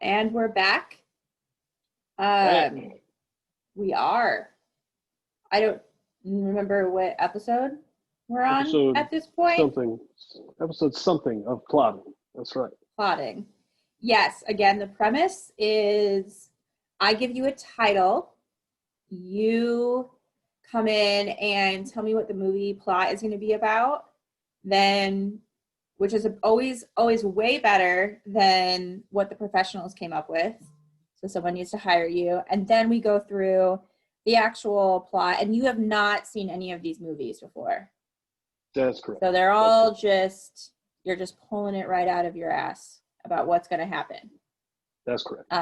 And we're back. Back. We are. I don't remember what episode we're on Episode at this point. something. Episode something of plotting. That's right. Plotting. Yes, again, the premise is I give you a title. You come in and tell me what the movie plot is going to be about. Then, which is always way better than what the professionals came up with. So someone needs to hire you. And then we go through the actual plot. And you have not seen any of these movies before. That's correct. So they're all you're just pulling it right out of your ass about what's going to happen. That's correct.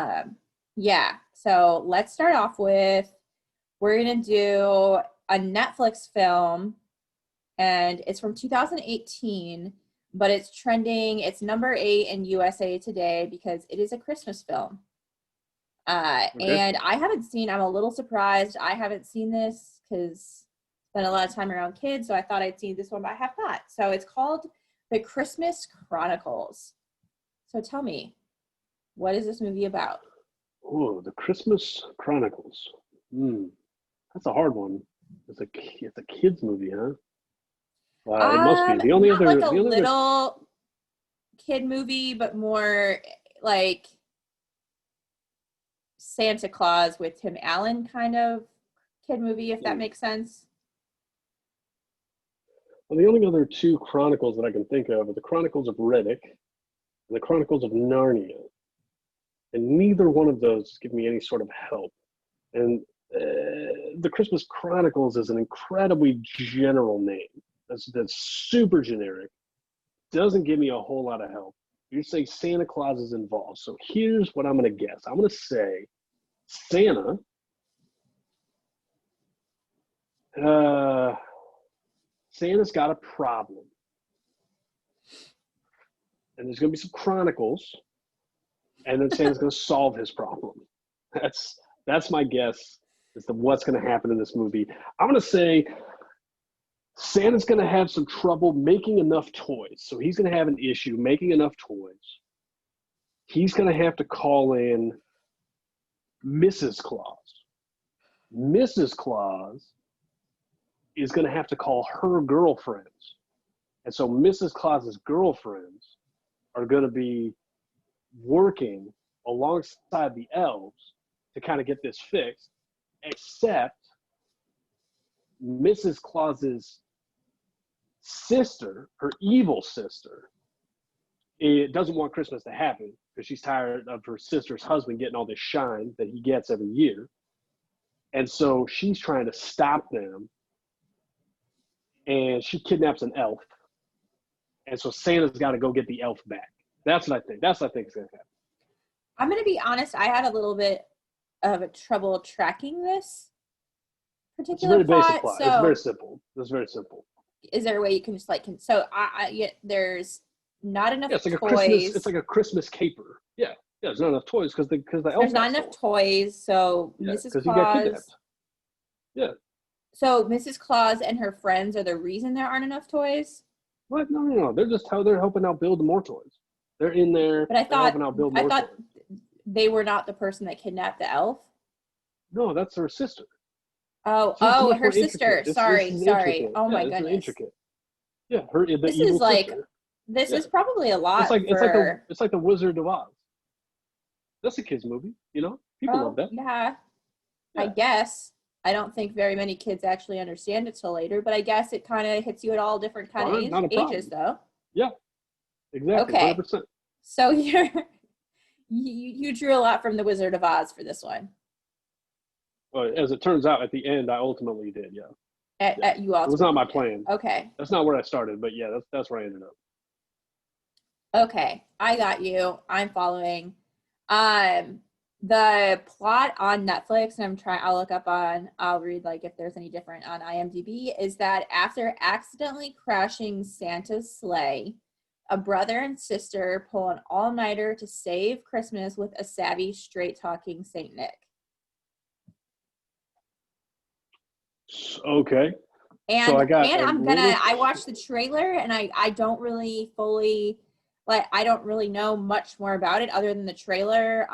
Yeah. So let's start off with, we're going to do a Netflix film. And it's from 2018. But it's trending. It's number 8 in USA Today because it is a Christmas film. Okay. And I'm a little surprised. I haven't seen this because I spent a lot of time around kids. So I thought I'd seen this one, but I have not. So it's called The Christmas Chronicles. So tell me, what is this movie about? Oh, The Christmas Chronicles. That's a hard one. It's a kids movie, huh? It must be. The only not other, like a little kid movie, but more like Santa Claus with Tim Allen kind of kid movie, if that makes sense. Well, the only other 2 Chronicles that I can think of are the Chronicles of Riddick and the Chronicles of Narnia. And neither one of those give me any sort of help. And the Christmas Chronicles is an incredibly general name. That's super generic. Doesn't give me a whole lot of help. You say Santa Claus is involved. So here's what I'm going to guess. I'm going to say Santa's got a problem. And there's going to be some chronicles. And then Santa's going to solve his problem. That's my guess as to what's going to happen in this movie. I'm going to say Santa's going to have some trouble making enough toys. So he's going to have an issue making enough toys. He's going to have to call in Mrs. Claus. Mrs. Claus is going to have to call her girlfriends. And so Mrs. Claus's girlfriends are going to be working alongside the elves to kind of get this fixed, except Mrs. Claus's sister, her evil sister, it doesn't want Christmas to happen because she's tired of her sister's husband getting all this shine that he gets every year. And so she's trying to stop them, and she kidnaps an elf. And so Santa's got to go get the elf back. That's what I think. That's what I think is going to happen. I'm going to be honest. I had a little bit of a trouble tracking this particular plot. It's a very basic plot. It's very simple. It's very simple. Is there a way you can just there's not enough it's like toys. It's like a Christmas caper. Yeah, there's not enough toys because the elf. There's not enough toys, so Mrs. Claus. Yeah. So Mrs. Claus and her friends are the reason there aren't enough toys? What? No. They're just they're helping out build more toys. They're in there. But I thought toys. They were not the person that kidnapped the elf. No, that's her sister. Her sister. Sorry. Oh my goodness. Intricate. Yeah, This is probably a lot. It's like the Wizard of Oz. That's a kids movie, People love that. Yeah. I guess. I don't think very many kids actually understand it till later, but I guess it kind of hits you at all different kind of ages, though. Yeah, exactly. Okay. 100%. So you drew a lot from the Wizard of Oz for this one. Well, as it turns out, at the end, I ultimately did. Yeah. You also. It was not my plan. Okay. That's not where I started, but yeah, that's where I ended up. Okay, I got you. I'm following. The plot on Netflix, and I'll read if there's any different on IMDb, is that after accidentally crashing Santa's sleigh, a brother and sister pull an all-nighter to save Christmas with a savvy, straight-talking Saint Nick. Okay. And I watched the trailer, and I don't really fully but I don't really know much more about it other than the trailer.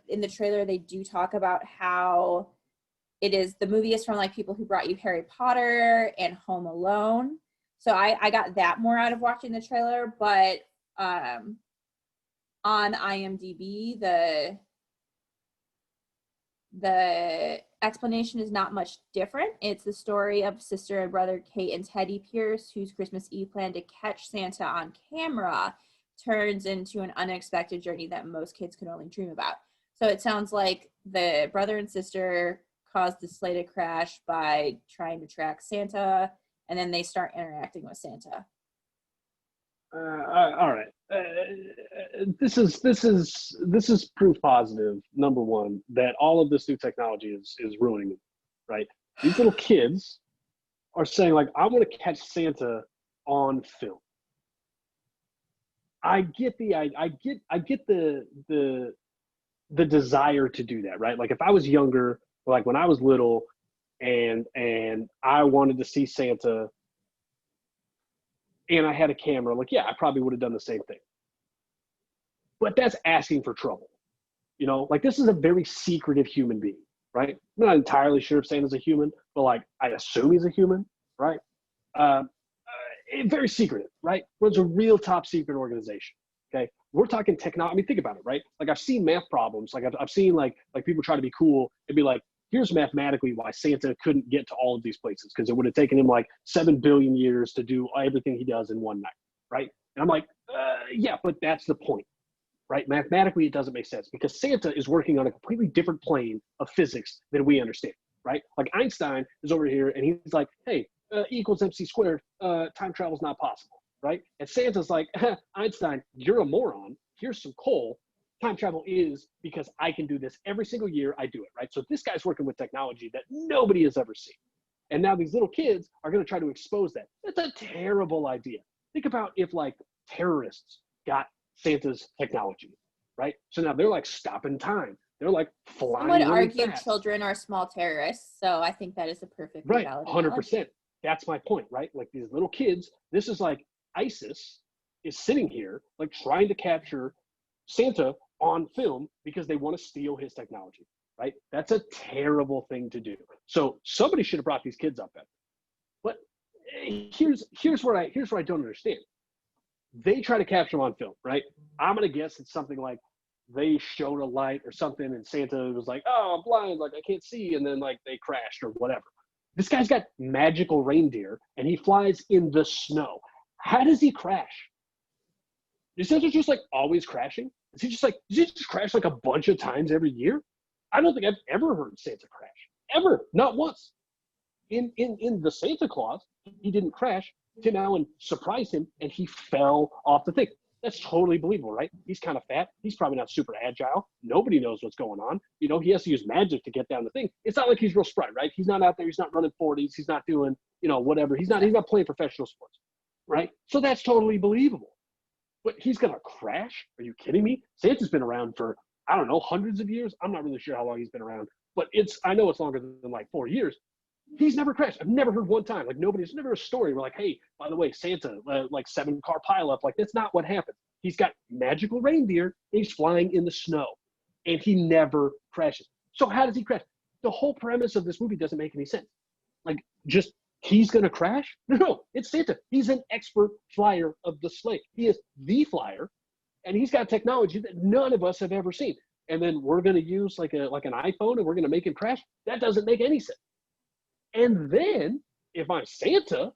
In the trailer, they do talk about how the movie is from like People Who Brought You Harry Potter and Home Alone. So I got that more out of watching the trailer, but on IMDb, the explanation is not much different. It's the story of sister and brother Kate and Teddy Pierce, whose Christmas Eve plan to catch Santa on camera turns into an unexpected journey that most kids could only dream about. So it sounds like the brother and sister caused the sleigh to crash by trying to track Santa, and then they start interacting with Santa. All right. This is proof positive. Number one, that all of this new technology is ruining it, right? These little kids are saying like, "I want to catch Santa on film." I get the desire to do that, right? Like if I was younger, like when I was little, and I wanted to see Santa, and I had a camera, like, yeah, I probably would have done the same thing. But that's asking for trouble. You know, like this is a very secretive human being, right? I'm not entirely sure if Santa's a human, but like I assume he's a human, right? Very secretive, right? Runs a real top secret organization. Okay, we're talking technology. I mean, think about it, right? Like I've seen math problems. Like I've seen like people try to be cool and be like, here's mathematically why Santa couldn't get to all of these places, because it would have taken him like 7 billion years to do everything he does in one night, right? And I'm like, yeah, but that's the point, right? Mathematically, it doesn't make sense because Santa is working on a completely different plane of physics than we understand, right? Like Einstein is over here and he's like, hey, E equals MC squared, time travel is not possible, right? And Santa's like, Einstein, you're a moron. Here's some coal. Time travel is because I can do this every single year. I do it, right? So this guy's working with technology that nobody has ever seen. And now these little kids are going to try to expose that. That's a terrible idea. Think about if like terrorists got Santa's technology, right? So now they're like stopping time. They're like flying. Some would argue fast. Children are small terrorists. So I think that is a perfect right, valid 100%. That's my point, right? Like these little kids, this is like ISIS is sitting here like trying to capture Santa on film because they want to steal his technology, right? That's a terrible thing to do. So somebody should have brought these kids up better. But here's where I don't understand. They try to capture them on film, right? I'm gonna guess it's something like they showed a light or something, and Santa was like, "Oh, I'm blind, like I can't see," and then like they crashed or whatever. This guy's got magical reindeer, and he flies in the snow. How does he crash? Is Santa just like always crashing? Does he just crash like a bunch of times every year? I don't think I've ever heard Santa crash. Ever. Not once. In the Santa Claus, he didn't crash. Tim Allen surprised him and he fell off the thing. That's totally believable, right? He's kind of fat. He's probably not super agile. Nobody knows what's going on. You know, he has to use magic to get down the thing. It's not like he's real spry, right? He's not out there. He's not running 40s. He's not doing, you know, whatever. He's not playing professional sports, right? So that's totally believable. But he's going to crash? Are you kidding me? Santa's been around for, I don't know, hundreds of years. I'm not really sure how long he's been around, but I know it's longer than like 4 years. He's never crashed. I've never heard one time. Like there's never a story where like, hey, by the way, Santa, like 7-car pileup. Like that's not what happened. He's got magical reindeer and he's flying in the snow and he never crashes. So how does he crash? The whole premise of this movie doesn't make any sense. Like just he's going to crash? No, it's Santa. He's an expert flyer of the sleigh. He is the flyer and he's got technology that none of us have ever seen. And then we're going to use like an iPhone and we're going to make him crash? That doesn't make any sense. And then if I'm Santa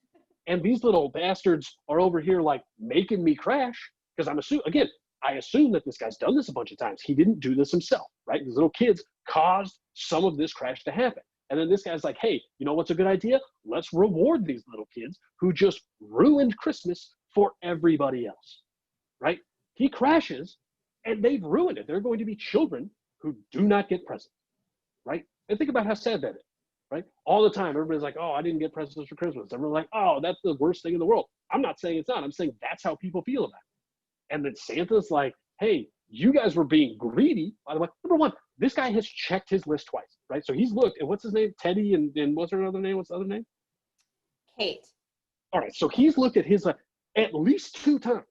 and these little bastards are over here like making me crash, because I assume that this guy's done this a bunch of times. He didn't do this himself, right? These little kids caused some of this crash to happen. And then this guy's like, hey, you know what's a good idea? Let's reward these little kids who just ruined Christmas for everybody else, right? He crashes and they've ruined it. They're going to be children who do not get presents, right? And think about how sad that is. Right? All the time, everybody's like, oh, I didn't get presents for Christmas. Everyone's like, oh, that's the worst thing in the world. I'm not saying it's not. I'm saying that's how people feel about it. And then Santa's like, hey, you guys were being greedy. By the way, number one, this guy has checked his list twice, right? So he's looked, and what's his name? Teddy, and what's her other name? What's the other name? Kate. All right, so he's looked at his at least 2 times.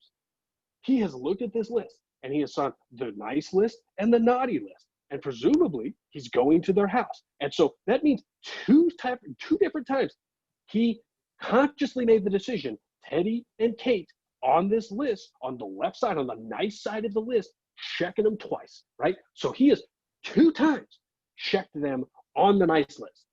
he has looked at this list and he has saw the nice list and the naughty list. And presumably he's going to their house. And so that means two different times he consciously made the decision, Teddy and Kate on this list, on the left side, on the nice side of the list, checking them twice, right? So he has 2 times checked them on the nice list.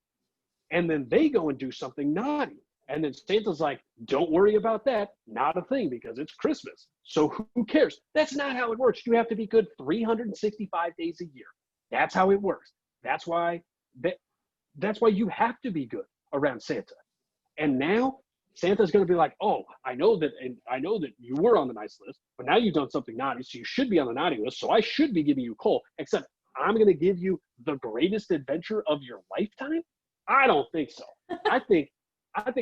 And then they go and do something naughty. And then Santa's like, don't worry about that. Not a thing because it's Christmas. So who cares? That's not how it works. You have to be good 365 days a year. That's how it works. That's why you have to be good around Santa. And now Santa's going to be like, oh, I know that you were on the nice list, but now you've done something naughty, so you should be on the naughty list. So I should be giving you coal, except I'm going to give you the greatest adventure of your lifetime. I don't think so. I think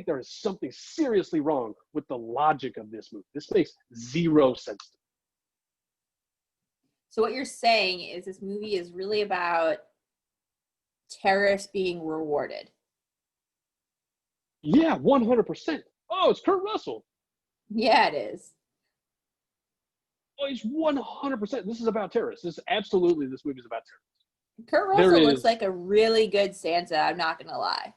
there is something seriously wrong with the logic of this movie. This makes zero sense to me. So what you're saying is this movie is really about terrorists being rewarded. Yeah, 100%. Oh, it's Kurt Russell. Yeah, it is. Oh, he's 100%. This is about terrorists. This movie is about terrorists. Kurt Russell looks like a really good Santa, I'm not going to lie.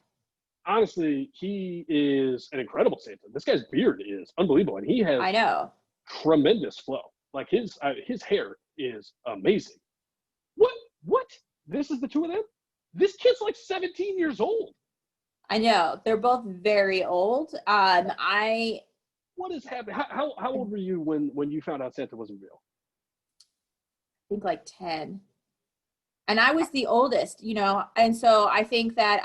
Honestly, he is an incredible Santa. This guy's beard is unbelievable, and he has tremendous flow. Like his hair is amazing. What? This is the two of them? This kid's like 17 years old. I know. They're both very old. What is happening? How old were you when you found out Santa wasn't real? I think like 10. And I was the oldest, and so I think that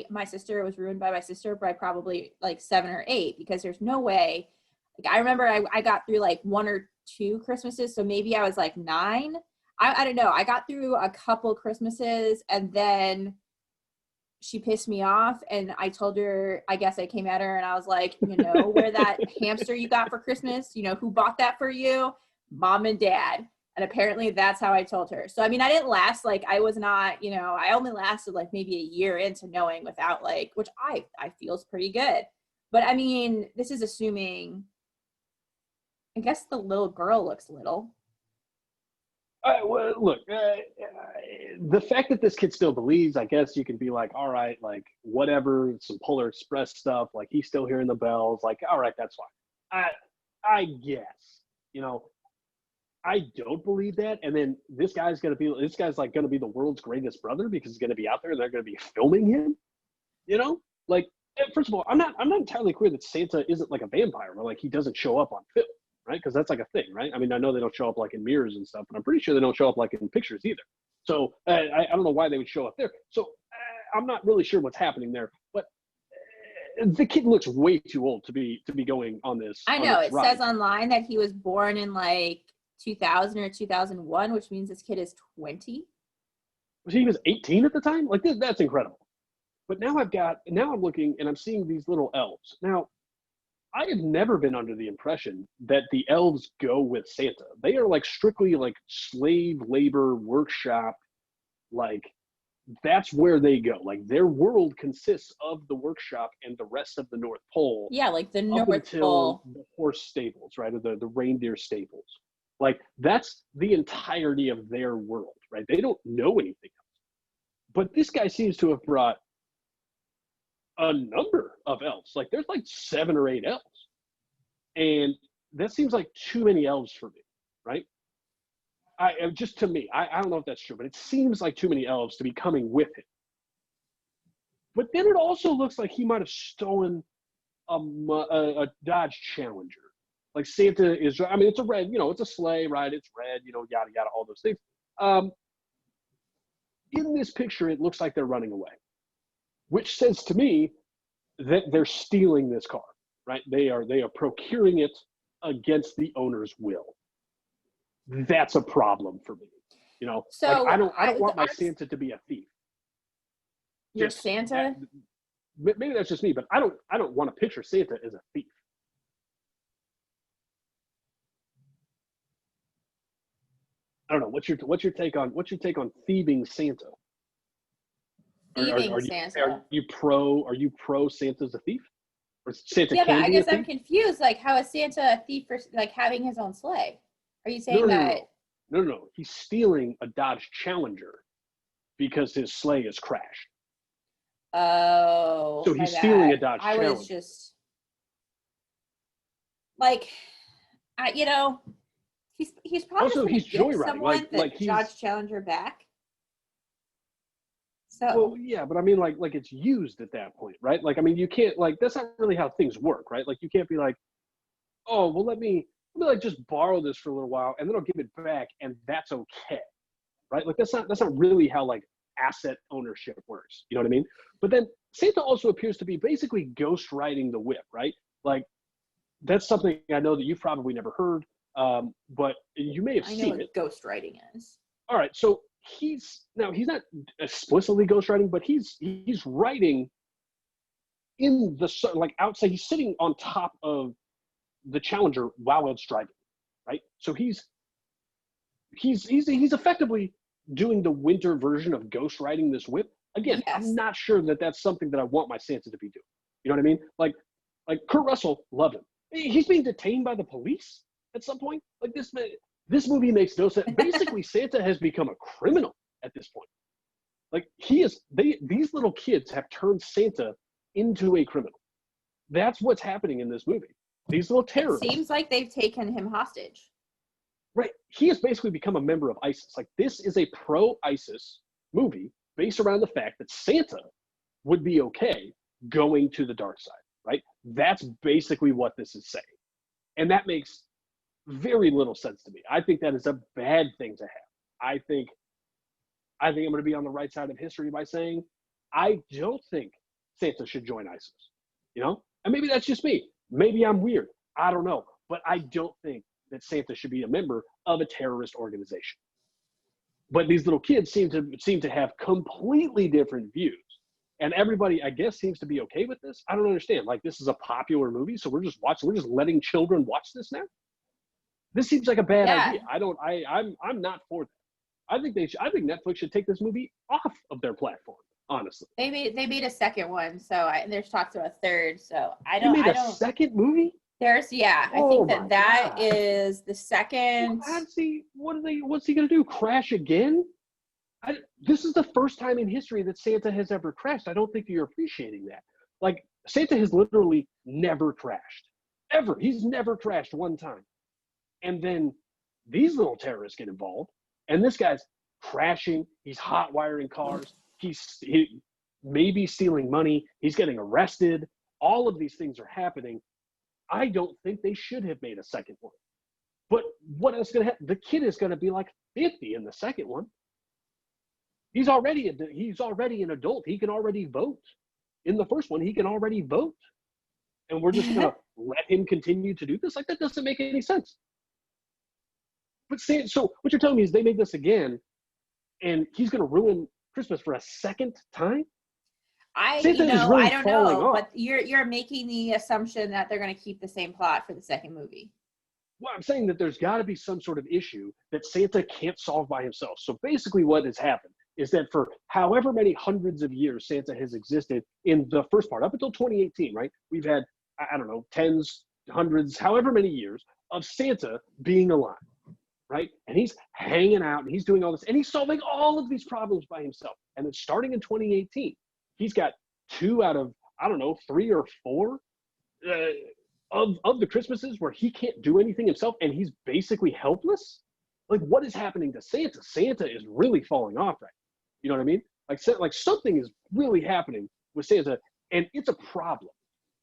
my sister was ruined by my sister by probably like 7 or 8, because there's no way. Like, I remember I got through like 1 or 2 Christmases, so maybe I was like 9. I don't know. I got through a couple Christmases, and then she pissed me off, and I told her, I guess I came at her and I was like, where that hamster you got for Christmas, who bought that for you? Mom and Dad. And apparently that's how I told her. So, I mean, I didn't last, like, I was not, I only lasted like maybe a year into knowing without like, which I feel is pretty good. But I mean, this is assuming, I guess the little girl looks little. Well, look, the fact that this kid still believes, I guess you can be like, all right, like whatever, some Polar Express stuff, like he's still hearing the bells, like, all right, that's fine. I guess, I don't believe that. And then this guy's like going to be the world's greatest brother because he's going to be out there and they're going to be filming him, like, first of all, I'm not entirely clear that Santa isn't like a vampire or like he doesn't show up on film. Right? Because that's like a thing, right? I mean, I know they don't show up like in mirrors and stuff, but I'm pretty sure they don't show up like in pictures either. So I don't know why they would show up there. So I'm not really sure what's happening there, but the kid looks way too old to be going on this. I know it says online that he was born in like 2000 or 2001, which means this kid is 20. He was 18 at the time. Like that's incredible. But now I'm looking and I'm seeing these little elves. Now, I have never been under the impression that the elves go with Santa. They are like strictly like slave labor workshop. Like that's where they go. Like their world consists of the workshop and the rest of the North Pole. Yeah, like the North Pole. The horse stables, right? Or the reindeer stables. Like that's the entirety of their world, right? They don't know anything else. But this guy seems to have brought a number of elves. Like there's like 7 or 8 elves. And that seems like too many elves for me, right? Just to me, I don't know if that's true, but it seems like too many elves to be coming with him. But then it also looks like he might have stolen a Dodge Challenger. Like Santa is, I mean, it's a red, it's a sleigh, right? It's red, yada, yada, all those things. In this picture, it looks like they're running away, which says to me that they're stealing this car, right? They are procuring it against the owner's will. That's a problem for me. So like I don't want my Santa to be a thief. Your Santa? Maybe that's just me, but I don't want to picture Santa as a thief. I don't know. What's your take on thieving Santa? Thieving Santa. Are you pro Santa's a thief? Or Santa Yeah, but can I be a guess I'm thief? confused. Like, how is Santa a thief for like having his own sleigh? Are you No, saying no, no, that? no. No, no, no. He's stealing a Dodge Challenger because his sleigh is crashed. Oh, So my he's stealing a bad. Dodge I was Challenger. just like, he's probably just Also, gonna he's give joyriding. someone the He's Dodge Challenger back. So well, yeah, but I mean, like it's used at that point, right? Like, I mean, you can't like that's not really how things work, right? Like, you can't be like, oh, well, let me like just borrow this for a little while, and then I'll give it back, and that's okay, right? Like, that's not really how like asset ownership works. You know what I mean? But then Santa also appears to be basically ghost riding the whip, right? Like, that's something I know that you've probably never heard, but you may have I know seen it. what ghostwriting is. All right, so he's not explicitly ghostwriting, but he's writing in the like outside. He's sitting on top of the Challenger while it's driving, right? So he's effectively doing the winter version of ghostwriting this whip. Again, I'm Yes. not sure that that's something that I want my Santa to be doing. You know what I mean? Like Kurt Russell, love him. He's being detained by the police at some point. Like this movie makes no sense. Basically, Santa has become a criminal at this point. Like these little kids have turned Santa into a criminal. That's what's happening in this movie. These little It terrorists, seems like they've taken him hostage. right? He has basically become a member of ISIS. Like, this is a pro-ISIS movie based around the fact that Santa would be okay going to the dark side, right? That's basically what this is saying. And that makes very little sense to me. I think that is a bad thing to have. I think I'm going to be on the right side of history by saying I don't think Santa should join ISIS. You know, and maybe that's just me. Maybe I'm weird. I don't know, but I don't think that Santa should be a member of a terrorist organization. But these little kids seem to have completely different views, and everybody, I guess, seems to be okay with this. I don't understand. Like, this is a popular movie, so we're just letting children watch this now. This seems like a bad Yeah. idea. I'm not for that. I think Netflix should take this movie off of their platform. Honestly, They made a second one, so there's talks of a third. So they made I a don't. second movie. There's I Oh think my that god! is the second. How does he? What's he gonna do? Crash again? This is the first time in history that Santa has ever crashed. I don't think you're appreciating that. Like, Santa has literally never crashed, ever. He's never crashed one time. And then these little terrorists get involved, and this guy's crashing. He's hot wiring cars. He maybe stealing money. He's getting arrested. All of these things are happening. I don't think they should have made a second one. But what else is going to happen? The kid is going to be like 50 in the second one. He's already an adult. He can already vote. In the first one, he can already vote. And we're just going to let him continue to do this? Like, that doesn't make any sense. But so what you're telling me is they made this again, and he's going to ruin Christmas for a second time? Santa is really I don't falling know, off. but you're making the assumption that they're going to keep the same plot for the second movie. Well, I'm saying that there's got to be some sort of issue that Santa can't solve by himself. So basically what has happened is that for however many hundreds of years Santa has existed in the first part, up until 2018, right? We've had, I don't know, tens, hundreds, however many years of Santa being alive, right? And he's hanging out and he's doing all this and he's solving all of these problems by himself. And then starting in 2018, he's got 2 out of, I don't know, 3 or 4 of the Christmases where he can't do anything himself and he's basically helpless. Like, what is happening to Santa? Santa is really falling off right now. You know what I mean? Like something is really happening with Santa, and it's a problem.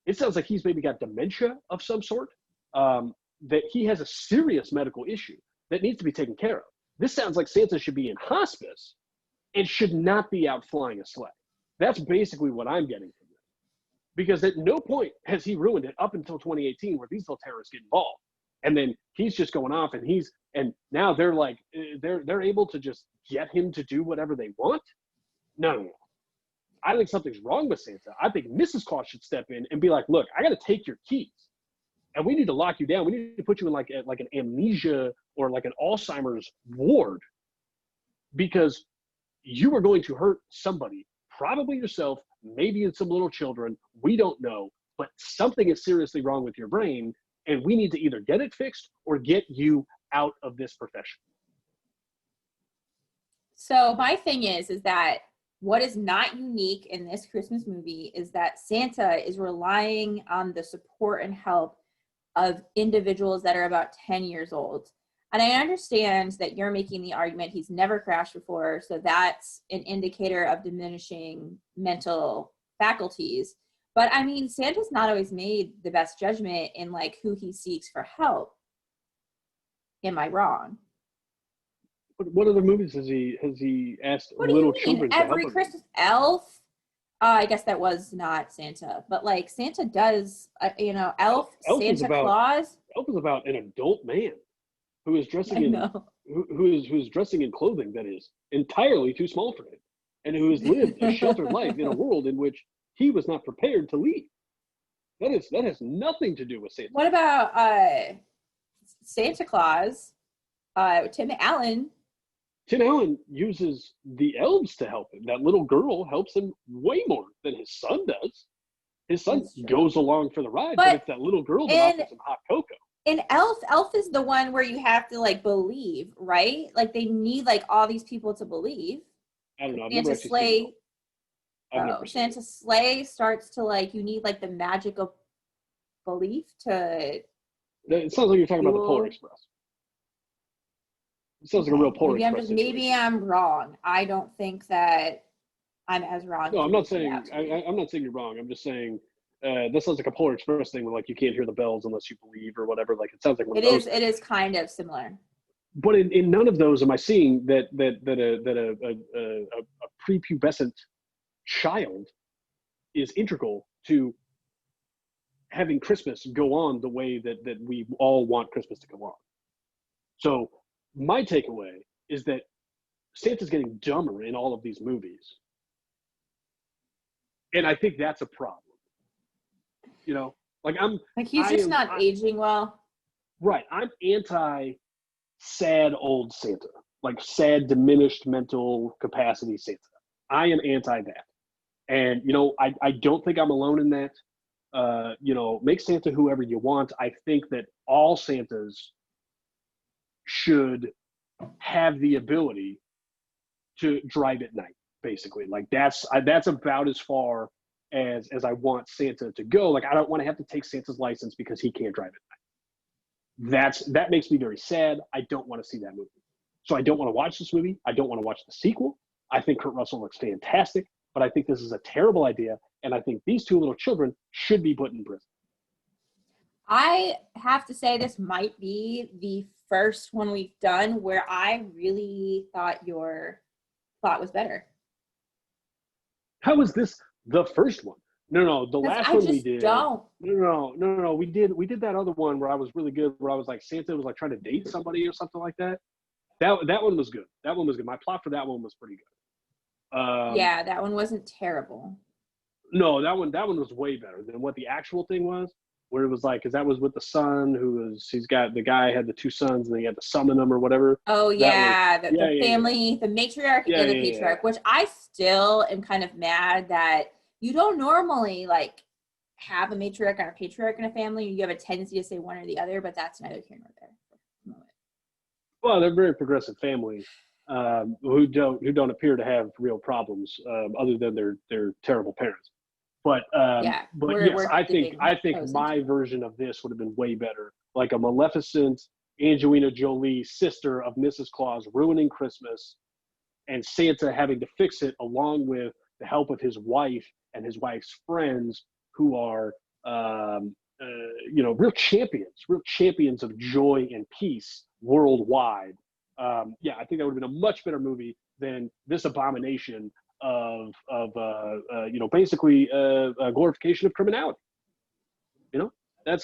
It sounds like he's maybe got dementia of some sort, that he has a serious medical issue that needs to be taken care of. This sounds like Santa should be in hospice and should not be out flying a sleigh. That's basically what I'm getting from this. Because at no point has he ruined it up until 2018 where these little terrorists get involved. And then he's just going off and now they're like, they're able to just get him to do whatever they want. No. I think something's wrong with Santa. I think Mrs. Claus should step in and be like, look, I got to take your keys and we need to lock you down. We need to put you in like an amnesia or like an Alzheimer's ward because you are going to hurt somebody, probably yourself, maybe it's some little children. We don't know, but something is seriously wrong with your brain, and we need to either get it fixed or get you out of this profession. So my thing is that what is not unique in this Christmas movie is that Santa is relying on the support and help of individuals that are about 10 years old. And I understand that you're making the argument he's never crashed before, so that's an indicator of diminishing mental faculties. But I mean, Santa's not always made the best judgment in like who he seeks for help. Am I wrong? What other movies has he asked What do little you mean? children to help Every him? Christmas Elf. I guess that was not Santa, but like Santa does, Elf, Elf is Santa about Claus. Elf is about an adult man who is I dressing in know. who's dressing in clothing that is entirely too small for him, and who has lived a sheltered life in a world in which he was not prepared to lead. That has nothing to do with Santa. What about Santa Claus? Tim Allen. Tim Allen uses the elves to help him. That little girl helps him way more than his son does. His son goes along for the ride, but it's that little girl that offers him hot cocoa. In Elf is the one where you have to like believe, right? Like they need like all these people to believe. I don't know. Santa Sleigh starts to like, you need like the magic of belief to. It sounds like you're talking about the Polar Express. It sounds like a real Polar Express. Maybe I'm wrong. I don't think that I'm as wrong. No, I'm not saying I'm not saying you're wrong. I'm just saying this sounds like a Polar Express thing where like you can't hear the bells unless you believe or whatever. Like it sounds like one of those. It is kind of similar. But in none of those am I seeing that a prepubescent child is integral to having Christmas go on the way that we all want Christmas to go on. So my takeaway is that Santa's getting dumber in all of these movies. And I think that's a problem. You know, like he's just not aging well. Right. I'm anti sad old Santa, like sad diminished mental capacity Santa. I am anti that. And, I don't think I'm alone in that. Make Santa whoever you want. I think that all Santas should have the ability to drive at night, basically. Like that's about as far as I want Santa to go. Like I don't want to have to take Santa's license because he can't drive at night. That makes me very sad. I don't want to see that movie. So I don't want to watch this movie. I don't want to watch the sequel. I think Kurt Russell looks fantastic, but I think this is a terrible idea. And I think these two little children should be put in prison. I have to say this might be the first one we've done where I really thought your plot was better. How was this the first one? No, the last one we did. Don't. No. We did that other one where I was really good, where I was like Santa was like trying to date somebody or something like that. That one was good. That one was good. My plot for that one was pretty good. Yeah, that one wasn't terrible. No, that one was way better than what the actual thing was. Where it was like, because that was with the son the guy had the two sons and he had to summon them or whatever. Oh yeah, the family, the matriarch and the patriarch, which I still am kind of mad that you don't normally like have a matriarch and a patriarch in a family. You have a tendency to say one or the other, but that's neither here nor there. Well, they're a very progressive family who don't appear to have real problems other than their terrible parents. But yes, I think my version of this would have been way better. Like a Maleficent, Angelina Jolie sister of Mrs. Claus ruining Christmas, and Santa having to fix it along with the help of his wife and his wife's friends, who are real champions of joy and peace worldwide. I think that would have been a much better movie than this abomination of basically a glorification of criminality.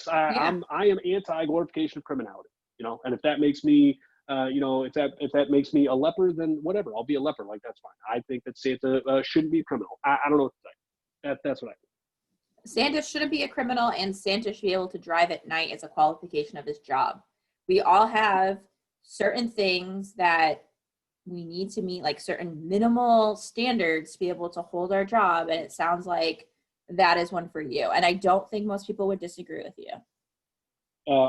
I am anti glorification of criminality. And if that makes me if that makes me a leper, then whatever, I'll be a leper. Like that's fine. I think that Santa shouldn't be a criminal. I don't know what to say. That's what I think. Santa shouldn't be a criminal, and Santa should be able to drive at night as a qualification of his job. We all have certain things that we need to meet, like certain minimal standards to be able to hold our job. And it sounds like that is one for you. And I don't think most people would disagree with you.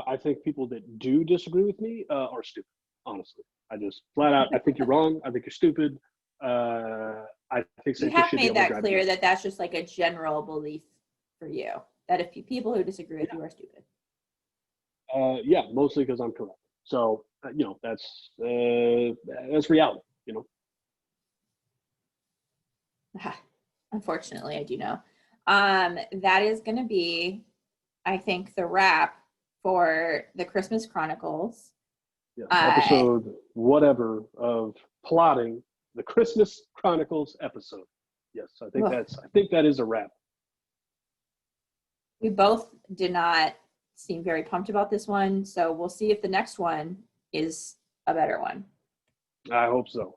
I think people that do disagree with me are stupid, honestly. I just flat out, I think you're wrong. I think you're stupid. I think You safety have should be made able to that drive clear you. that that's just like a general belief for you, that if people who disagree with you are stupid. Yeah, mostly because I'm correct. So, that's reality, Unfortunately, I do know. That is going to be, I think, the wrap for the Christmas Chronicles. Yes, episode whatever of plotting the Christmas Chronicles episode. Yes, I think that is a wrap. We both did not seem very pumped about this one, so we'll see if the next one is a better one. I hope so.